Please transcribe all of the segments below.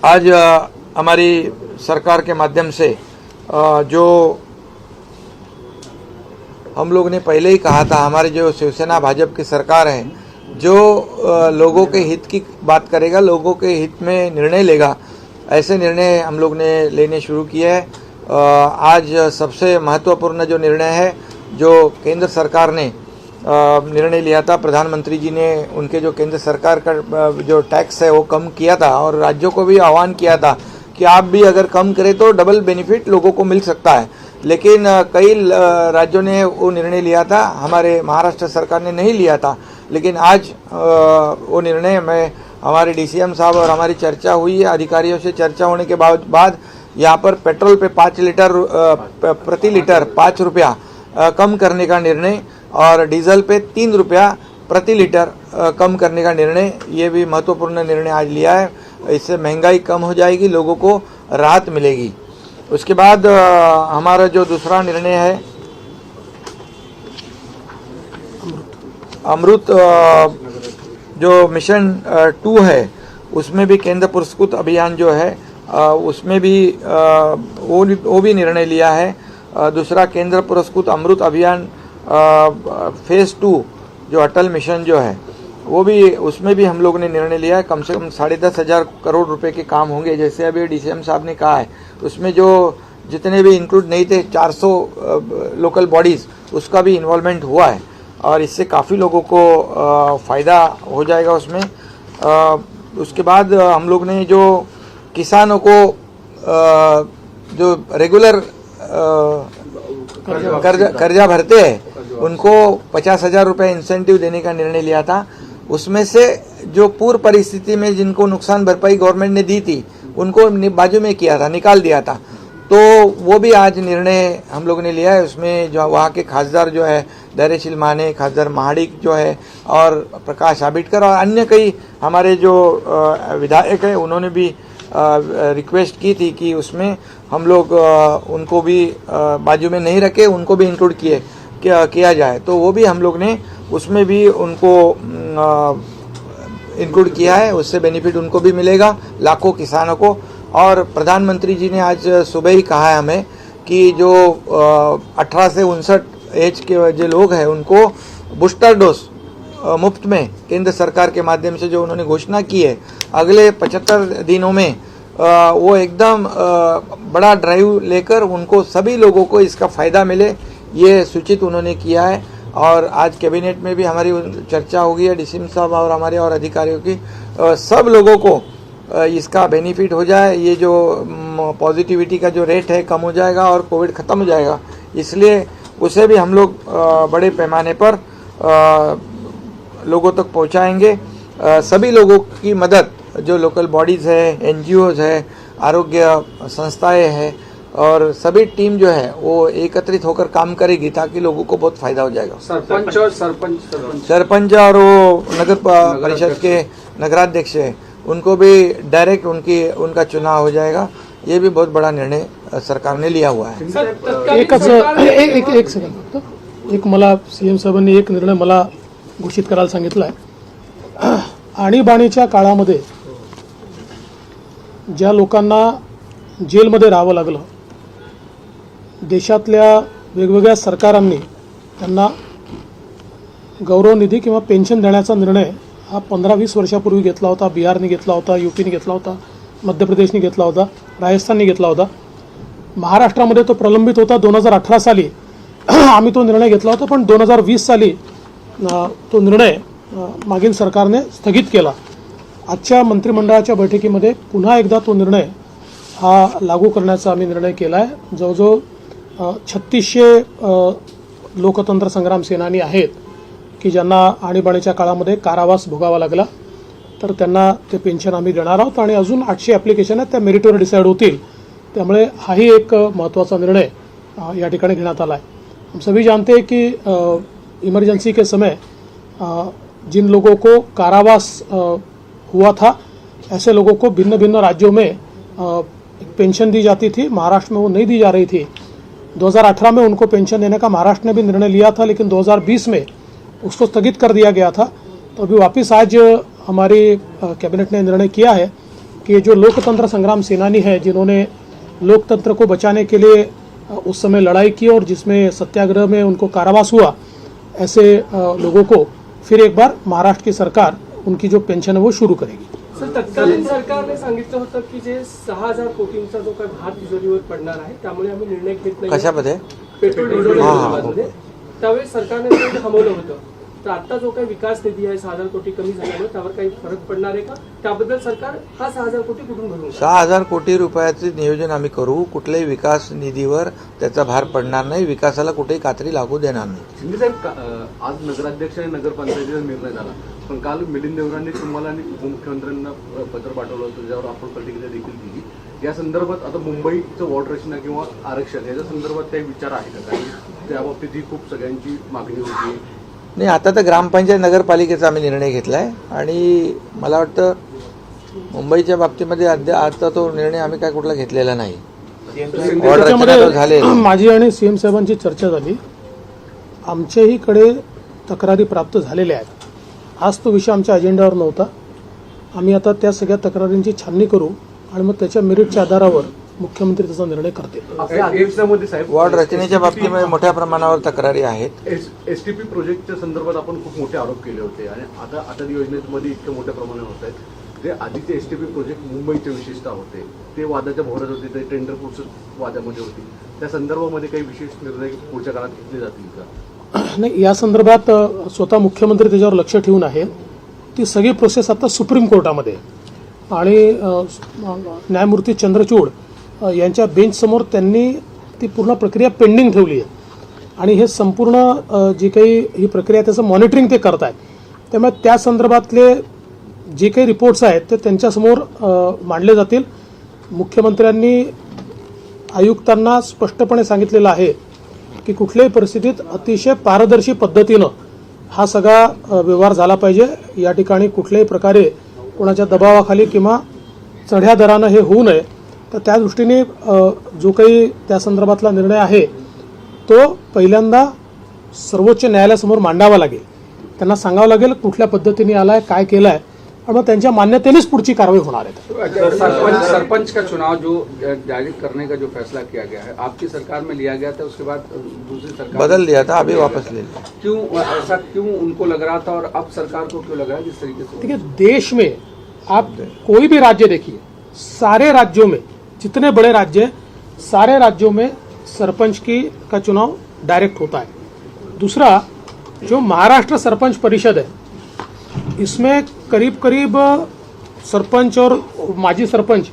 आज हमारी सरकार के माध्यम से जो हम लोग ने पहले ही कहा था, हमारी जो शिवसेना भाजपा की सरकार है जो लोगों के हित की बात करेगा, लोगों के हित में निर्णय लेगा, ऐसे निर्णय हम लोग ने लेने शुरू किए हैं। आज सबसे महत्वपूर्ण जो निर्णय है जो केंद्र सरकार ने निर्णय लिया था, प्रधानमंत्री जी ने उनके जो केंद्र सरकार का जो टैक्स है वो कम किया था और राज्यों को भी आह्वान किया था कि आप भी अगर कम करें तो डबल बेनिफिट लोगों को मिल सकता है। लेकिन कई राज्यों ने वो निर्णय लिया था, हमारे महाराष्ट्र सरकार ने नहीं लिया था। लेकिन आज वो निर्णय में हमारे डीसीएम साहब और हमारी चर्चा हुई है, अधिकारियों से चर्चा होने के बाद यहाँ पर पेट्रोल पे 5 लीटर प्रति लीटर 5 रुपया कम करने का निर्णय और डीजल पे 3 रुपया प्रति लीटर कम करने का निर्णय, ये भी महत्वपूर्ण निर्णय आज लिया है। इससे महंगाई कम हो जाएगी, लोगों को राहत मिलेगी। उसके बाद हमारा जो दूसरा निर्णय है अमृत जो मिशन 2 है, उसमें भी केंद्र पुरस्कृत अभियान जो है उसमें भी वो भी निर्णय लिया है। दूसरा केंद्र पुरस्कृत अमृत अभियान फेज 2 जो अटल मिशन जो है वो भी, उसमें भी हम लोग ने निर्णय लिया है। कम से कम 10,500 करोड़ रुपए के काम होंगे, जैसे अभी डीसीएम साहब ने कहा है। उसमें जो जितने भी इंक्लूड नहीं थे 400 लोकल बॉडीज़, उसका भी इन्वॉल्वमेंट हुआ है और इससे काफ़ी लोगों को फ़ायदा हो जाएगा उसमें। उसके बाद हम लोग ने जो किसानों को जो रेगुलर कर्जा भरते हैं उनको 50,000 रुपये इंसेंटिव देने का निर्णय लिया था। उसमें से जो पूर्व परिस्थिति में जिनको नुकसान भरपाई गवर्नमेंट ने दी थी उनको बाजू में किया था, निकाल दिया था, तो वो भी आज निर्णय हम लोग ने लिया है। उसमें जो वहाँ के खासदार जो है धैर्यशील माने, खासदार महाडिक जो है और प्रकाश आबिटकर और अन्य कई हमारे जो विधायक हैं, उन्होंने भी रिक्वेस्ट की थी कि उसमें हम लोग उनको भी बाजू में नहीं रखे, उनको भी इंक्लूड किया जाए। तो वो भी हम लोग ने उसमें भी उनको इंक्लूड किया है, उससे बेनिफिट उनको भी मिलेगा, लाखों किसानों को। और प्रधानमंत्री जी ने आज सुबह ही कहा है हमें कि जो 18 से 59 एज के जो लोग हैं उनको बूस्टर डोज मुफ्त में केंद्र सरकार के माध्यम से जो उन्होंने घोषणा की है, अगले 75 दिनों में वो एकदम बड़ा ड्राइव लेकर उनको सभी लोगों को इसका फ़ायदा मिले, ये सूचित उन्होंने किया है। और आज कैबिनेट में भी हमारी चर्चा होगी है डीसीएम साहब और हमारे और अधिकारियों की, सब लोगों को इसका बेनिफिट हो जाए, ये जो पॉजिटिविटी का जो रेट है कम हो जाएगा और कोविड ख़त्म हो जाएगा। इसलिए उसे भी हम लोग बड़े पैमाने पर लोगों तक पहुंचाएंगे। सभी लोगों की मदद, जो लोकल बॉडीज़ है, एनजीओज़ है, आरोग्य संस्थाएं हैं और सभी टीम जो है वो एकत्रित होकर काम करेगी ताकि लोगों को बहुत फायदा हो जाएगा। सरपंच और वो नगर परिषद के नगराध्यक्ष है, उनको भी डायरेक्ट उनका चुनाव हो जाएगा। ये भी बहुत बड़ा निर्णय सरकार ने लिया हुआ है। एक सेकंड, एक मला सीएम साहेबांनी एक निर्णय मला घोषित करायला सांगितलं आहे। आणीबाणीच्या काळामध्ये ज्या लोकांना जेलमध्ये राहावं लागलं, देशातल्या वेगवेगळ्या सरकारांनी त्यांना गौरव निधी किंवा पेन्शन देण्याचा निर्णय हा 15-20 वर्षापूर्वी घेतला होता। बिहारने घेतला होता, यूपीने घेतला होता, मध्य प्रदेशने घेतला होता, राजस्थानने घेतला होता, महाराष्ट्रामध्ये तो प्रलंबित होता। 2018 साली आम्ही तो निर्णय घेतला होता, पण 2020 साली तो निर्णय मागील सरकारने स्थगित केला। आजच्या मंत्रिमंडळाच्या बैठकीमध्ये पुन्हा एकदा तो निर्णय हा लागू करण्याचा आम्ही निर्णय केला आहे। जवळजवळ 3600 लोकतंत्र संग्राम सेनानी आहेत की ज्यांना आणीबाणीच्या काळामध्ये कारावास भोगावा लागला, तर त्यांना ते पेन्शन आम्ही देणार आहोत आणि अजून 800 ॲप्लिकेशन आहेत, त्या मेरिटवर डिसाईड होतील। त्यामुळे हाही एक महत्त्वाचा निर्णय या ठिकाणी घेण्यात आला है। हम सभी जानते हैं कि इमरजेंसी के समय जिन लोगों को कारावास हुआ था, ऐसे लोगों को भिन्न भिन्न राज्यों में पेंशन दी जाती थी। महाराष्ट्र में वो नहीं दी जा रही थी। 2018 में उनको पेंशन देने का महाराष्ट्र ने भी निर्णय लिया था, लेकिन 2020 में उसको स्थगित कर दिया गया था। तो अभी वापस आज हमारी कैबिनेट ने निर्णय किया है कि जो लोकतंत्र संग्राम सेनानी है, जिन्होंने लोकतंत्र को बचाने के लिए उस समय लड़ाई की और जिसमें सत्याग्रह में उनको कारावास हुआ, ऐसे लोगों को फिर एक बार महाराष्ट्र की सरकार उनकी जो पेन्शन है वो सुरू करेगी. सर, तत्कालीन सरकारने सांगितलं होतं की जे 6,000 कोटींचा जो काही भार तिजोरीवर पडणार आहे त्यामुळे आम्ही निर्णय घेत नाही. कशामध्ये? पेट्रोल डिझेल दरामध्ये त्यावेळी सरकारने ते थांबवलं होतं. तर आता जो काही विकास निधी आहे 6,000 कोटी कमी झाल्यामुळे त्यावर काही फरक पडणार आहे का? त्याबद्दल सरकार हा 6,000 कोटी कुठून भरून 6,000 कोटी रुपयाचे नियोजन आम्ही करू. कुठल्याही विकास निधीवर त्याचा भार पडणार नाही. विकासाला कुठेही कात्री लागू देणार नाही. शिंदे साहेब, आज नगराध्यक्ष आणि नगरपंचायतीचा निर्णय झाला, पण काल मिलिंद देवरांनी तुम्हाला आणि उपमुख्यमंत्र्यांना पत्र पाठवलं होतं, ज्यावर आपण प्रतिक्रिया देखील दिली. या संदर्भात आता मुंबईचं वॉर्ड रचना किंवा आरक्षण याच्या संदर्भात काही विचार आहे का? कारण त्या बाबतीत ही खूप सगळ्यांची मागणी होती. नाही, आता तर ग्रामपंचायत नगरपालिकेचा आम्ही निर्णय घेतलाय आणि मला वाटतं मुंबईच्या बाबतीमध्ये आता तो निर्णय आम्ही काय कुठला घेतलेला नाही. वॉर्ड रचना तो झालेला. माझी आणि सीएम साहेबांची चर्चा झाली. आमच्याही कडे तक्रारी प्राप्त झालेल्या आहेत. आज तो विषय आमच्या अजेंड्यावर नव्हता. आम्ही आता त्या सगळ्या तक्रारींची छाननी करू आणि मग त्याच्या मेरिटच्या आधारावर मुख्यमंत्री त्याचा निर्णय करतील. आपल्या आदेशामध्ये साहेब वॉर्ड रचनेच्या बाबतीमध्ये मोठ्या प्रमाणावर तक्रारी आहेत. एसटीपी प्रोजेक्टच्या संदर्भात आपण खूप मोठे आरोप केले होते आणि आता अटल योजनेमध्ये इतके मोठ्या प्रमाणात होत आहेत. जे आधीचे एसटीपी प्रोजेक्ट मुंबईचे विशेषतः होते ते वादाच्या भोवऱ्यात होते, ते टेंडर प्रोसेस वादामध्ये होती. त्या संदर्भामध्ये काही विशेष निर्णय पुढच्या काळात घेतले जातील का? नाही, या संदर्भात स्वतः मुख्यमंत्री त्याच्यावर लक्ष ठेवून आहे. ती सगळी प्रोसेस आता सुप्रीम कोर्टामध्ये आणि न्यायमूर्ती चंद्रचूड यांच्या बेंचसमोर त्यांनी ती पूर्ण प्रक्रिया पेंडिंग ठेवली आहे आणि हे संपूर्ण जी काही ही प्रक्रिया त्याचं मॉनिटरिंग ते करत आहेत. त्यामुळे त्या संदर्भातले जे काही रिपोर्ट्स आहेत ते त्यांच्यासमोर मांडले जातील. मुख्यमंत्र्यांनी आयुक्तांना स्पष्टपणे सांगितलेलं आहे की कुठल्याही परिस्थितीत अतिशय पारदर्शी पद्धतीनं हा सगळा व्यवहार झाला पाहिजे. या ठिकाणी कुठल्याही प्रकारे कोणाच्या दबावाखाली किंवा चढ्या दरानं हे होऊ नये. तर त्या दृष्टीने जो काही त्या संदर्भातला निर्णय आहे तो पहिल्यांदा सर्वोच्च न्यायालयासमोर मांडावा लागेल. त्यांना सांगावं लागेल कुठल्या पद्धतीने आलाय, काय केलाय और मग त्यांच्या मान्यतेनेच पुढची कारवाई होणार आहे. सरपंच का चुनाव जो जारी करने का जो फैसला किया गया है, आपकी सरकार में लिया गया था, उसके बाद दूसरी सरकार बदल दिया था, अभी वापस ले लिया. क्यों ऐसा क्यों उनको लग रहा था और अब सरकार को क्यों लग रहा है जिस तरीके से? देखिए, देश में आप कोई भी राज्य देखिए, सारे राज्यों में जितने बड़े राज्य सारे राज्यों में सरपंच का चुनाव डायरेक्ट होता है. दूसरा, जो महाराष्ट्र सरपंच परिषद है इसमें करीब करीब सरपंच और माजी सरपंच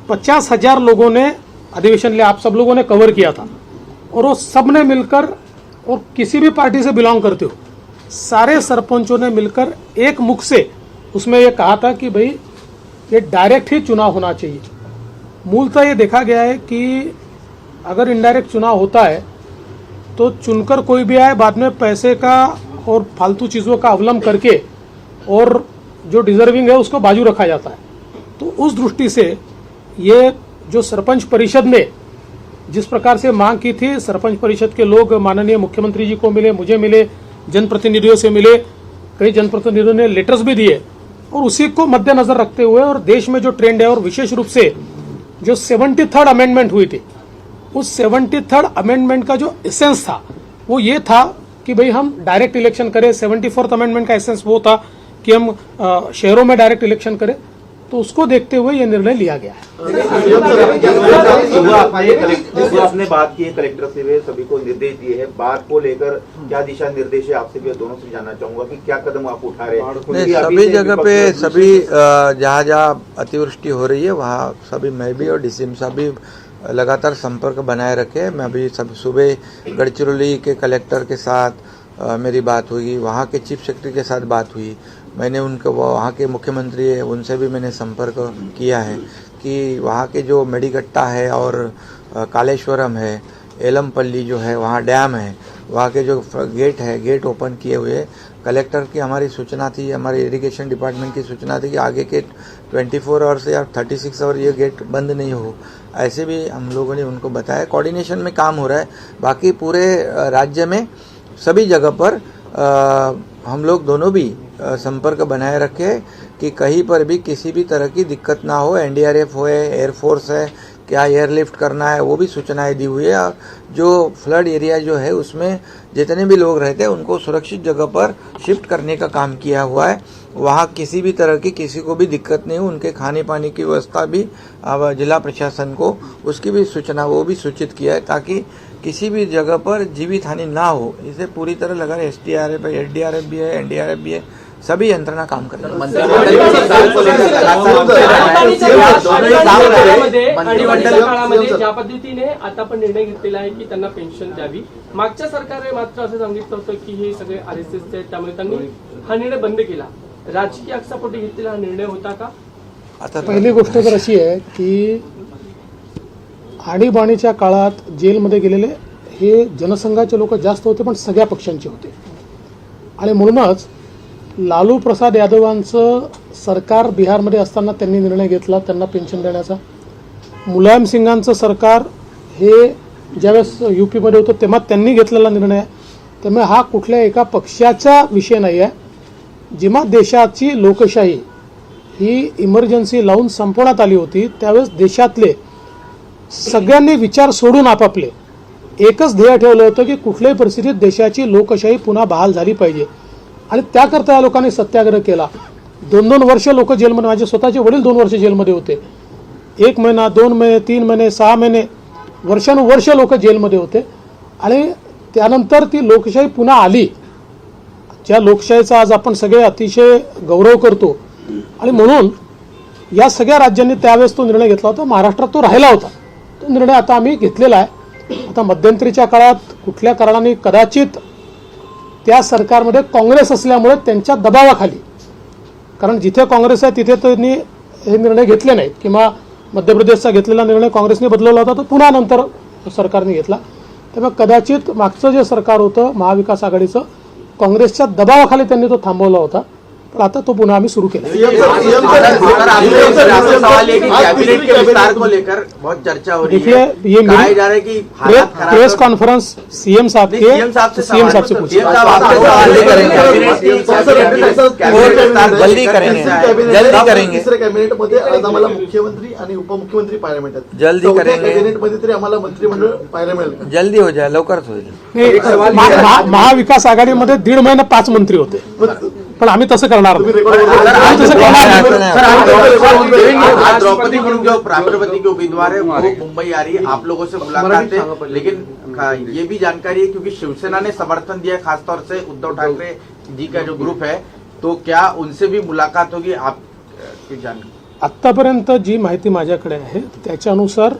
50,000 लोगों ने अधिवेशन लिया. आप सब लोगों ने कवर किया था और वो सब ने मिलकर, और किसी भी पार्टी से बिलोंग करते हो, सारे सरपंचों ने मिलकर एक मुख से उसमें ये कहा था कि भाई ये डायरेक्ट ही चुनाव होना चाहिए. मूलतः ये देखा गया है कि अगर इनडायरेक्ट चुनाव होता है तो चुनकर कोई भी आए, बाद में पैसे का और फालतू चीज़ों का अवलंब करके और जो डिजर्विंग है उसको बाजू रखा जाता है. तो उस दृष्टि से ये जो सरपंच परिषद ने जिस प्रकार से मांग की थी, सरपंच परिषद के लोग माननीय मुख्यमंत्री जी को मिले, मुझे मिले, जनप्रतिनिधियों से मिले, कई जनप्रतिनिधियों ने लेटर्स भी दिए, और उसी को मद्देनजर रखते हुए और देश में जो ट्रेंड है और विशेष रूप से जो 73rd अमेंडमेंट हुई थी, उस 73rd अमेंडमेंट का जो एसेंस था वो ये था कि भाई हम डायरेक्ट इलेक्शन करें. 74th अमेंडमेंट का एसेंस वो था कि हम शहरों में डायरेक्ट इलेक्शन करें. तो उसको देखते हुए ये निर्णय लिया गया है. आपने बात की है कलेक्टर से, वे सभी को निर्देश दिए हैं. बात को लेकर क्या दिशा निर्देश है, आपसे भी दोनों से जानना चाहूंगा कि क्या कदम आप उठा रहे हैं. सभी जगह पे सभी जहाँ जहाँ अतिवृष्टि हो रही है वहाँ सभी मैं भी और डीसीएम साहब भी लगातार संपर्क बनाए रखे. मैं अभी सब सुबह गढ़चिरौली के कलेक्टर के साथ मेरी बात हुई, वहाँ के चीफ सेक्रेटरी के साथ बात हुई. मैंने उनको, वहाँ के मुख्यमंत्री है उनसे भी मैंने संपर्क किया है कि वहाँ के जो मेडिगट्टा है और कालेश्वरम है, एलमपल्ली जो है वहाँ डैम है, वहाँ के जो गेट है, गेट ओपन किए हुए. कलेक्टर की हमारी सूचना थी, हमारे इरिगेशन डिपार्टमेंट की सूचना थी कि आगे के 24 आवर्स या 36 आवर ये गेट बंद नहीं हो. ऐसे भी हम लोगों ने उनको बताया. कोऑर्डिनेशन में काम हो रहा है. बाकी पूरे राज्य में सभी जगह पर हम लोग दोनों भी संपर्क बनाए रखे कि कहीं पर भी किसी भी तरह की दिक्कत ना हो। एनडीआरएफ है, एयरफोर्स है, क्या एयरलिफ्ट करना है वो भी सूचनाएं दी हुई है। और जो फ्लड एरिया जो है उसमें जितने भी लोग रहते हैं उनको सुरक्षित जगह पर शिफ्ट करने का काम किया हुआ है। वहाँ किसी भी तरह की किसी को भी दिक्कत नहीं हो, उनके खाने पानी की व्यवस्था भी अब जिला प्रशासन को उसकी भी सूचना वो भी सूचित किया है ताकि किसी भी जगह पर जीवित हानि ना हो। इसे पूरी तरह लगा एसडीआरएफ है, एसडीआरएफ भी है, एनडीआरएफ भी है, सभी यंत्रणा काम कर रही है। आणीबाणीच्या काळामध्ये ज्या पद्धतीने आता पण निर्णय घेतलेला आहे की त्यांना पेन्शन द्यावी, मागच्या सरकारने मात्र असं सांगितलं होतं की हे सगळे आरएसएसचे आहेत त्यामुळे त्यांनी हा निर्णय बंद केला। राजकीय आक्षेपोटी घेतलेला हा निर्णय होता का? आता पहिली गोष्ट तर अशी आहे की आणीबाणीच्या काळात जेलमध्ये गेलेले हे जनसंघाचे लोक जास्त होते, पण सगळ्या पक्षांचे होते। आणि म्हणूनच लालू प्रसाद यादवांचं सरकार बिहारमध्ये असताना त्यांनी निर्णय घेतला त्यांना पेन्शन देण्याचा। मुलायम सिंगांचं सरकार हे ज्यावेळेस यूपीमध्ये होतं तेव्हा त्यांनी घेतलेला निर्णय आहे। त्यामुळे हा कुठल्या एका पक्षाचा विषय नाही आहे। जेव्हा देशाची लोकशाही ही इमर्जन्सी लावून संपवण्यात आली होती त्यावेळेस देशातले सगळ्यांनी विचार सोडून आपापले एकच ध्येय ठेवलं होतं की कुठल्याही परिस्थितीत देशाची लोकशाही पुन्हा बहाल झाली पाहिजे। आणि त्याकरता या लोकांनी सत्याग्रह केला। 2-2 वर्ष लोक जेलमध्ये, माझे स्वतःचे वडील 2 वर्ष जेलमध्ये होते। 1 महिना, 2 महिने, 3 महिने, 6 महिने, वर्षानुवर्ष लोक जेलमध्ये होते। आणि त्यानंतर ती लोकशाही पुन्हा आली, ज्या लोकशाहीचा आज आपण सगळे अतिशय गौरव करतो। आणि म्हणून या सगळ्या राज्यांनी त्यावेळेस तो निर्णय घेतला होता। महाराष्ट्रात तो राहिला होता, तो निर्णय आता आम्ही घेतलेला आहे। आता मध्यंतरीच्या काळात कुठल्या कारणाने कदाचित त्या सरकारमध्ये काँग्रेस असल्यामुळे त्यांच्या दबावाखाली, कारण जिथे काँग्रेस आहे तिथे त्यांनी हे निर्णय घेतले नाहीत किंवा मध्य प्रदेशचा घेतलेला निर्णय काँग्रेसने बदलवला होता तो पुन्हा नंतर सरकारने घेतला। त्यामुळे कदाचित मागचं जे सरकार होतं महाविकास आघाडीचं काँग्रेसच्या दबावाखाली त्यांनी तो थांबवला होता, पण आता तो पुन्हा आम्ही सुरू केला। कैबिनेट के विस्तार को लेकर बहुत चर्चा हो रही देखिए, है। ये कहा जा रहा है कि हालात खराब प्रेस कॉन्फ्रेंस सीएम साहब से पूछिए। सीएम साहब आपसे सवाल नहीं करेंगे। जल्दी करेंगे, जल्दी करेंगे, तिसऱ्या कॅबिनेटमध्ये आज आम्हाला मुख्यमंत्री आणि उपमुख्यमंत्री पाहायला मिळतात। जल्दी चौथ्या करेंगे। कॅबिनेटमध्ये तरी आम्हाला मंत्रिमंडळ पाहायला मिळेल का? जल्दी हो जाए, लवकरच होईल। महाविकास आघाडीमध्ये 1.5 महिने 5 मंत्री होते, पण आम्ही तसं करणार नाही। आज द्रौपदी मुर्मू जो राष्ट्रपति के उम्मीदवार है वो मुंबई आ रही है, आप लोगों से मुलाकात है, लेकिन ये भी जानकारी है क्योंकि शिवसेना ने समर्थन दिया खासतौर से उद्धव ठाकरे जी का जो ग्रुप है, तो क्या उनसे भी मुलाकात होगी आपकी जानकारी? आत्तापर्यंत जी माहिती माझ्याकडे आहे त्याच्यानुसार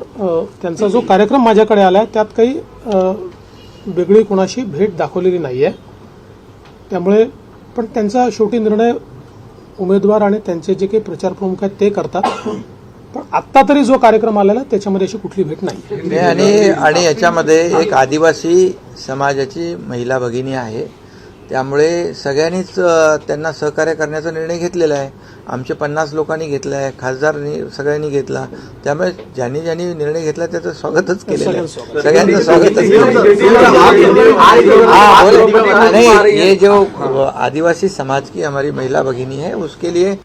त्यांचा जो कार्यक्रम माझ्याकडे आला आहे त्यात काही वेगळी कोणाशी भेट दाखवलेली नाही आहे। त्यामुळे पण त्यांचा शेवटी निर्णय उमेदवार आणि त्यांचे जे काही प्रचार प्रमुख आहेत ते करतात, पण आत्ता तरी जो कार्यक्रम आलेला आहे त्याच्यामध्ये अशी कुठली भेट नाही। आणि याच्यामध्ये एक आदिवासी समाजाची महिला भगिनी आहे, त्यामुळे सगळ्यांनीच त्यांना सहकार्य करण्याचा निर्णय घेतलेला आहे। आमचे 50 लोकांनी घेतला आहे, खासदारांनी सगळ्यांनी घेतला, त्यामुळे ज्यांनी ज्यांनी निर्णय घेतला त्याचं स्वागतच केलेलं आहे, सगळ्यांचं स्वागतच नहीं, ये जो आदिवासी समाज की हमारी महिला भगिनी है उसके लिए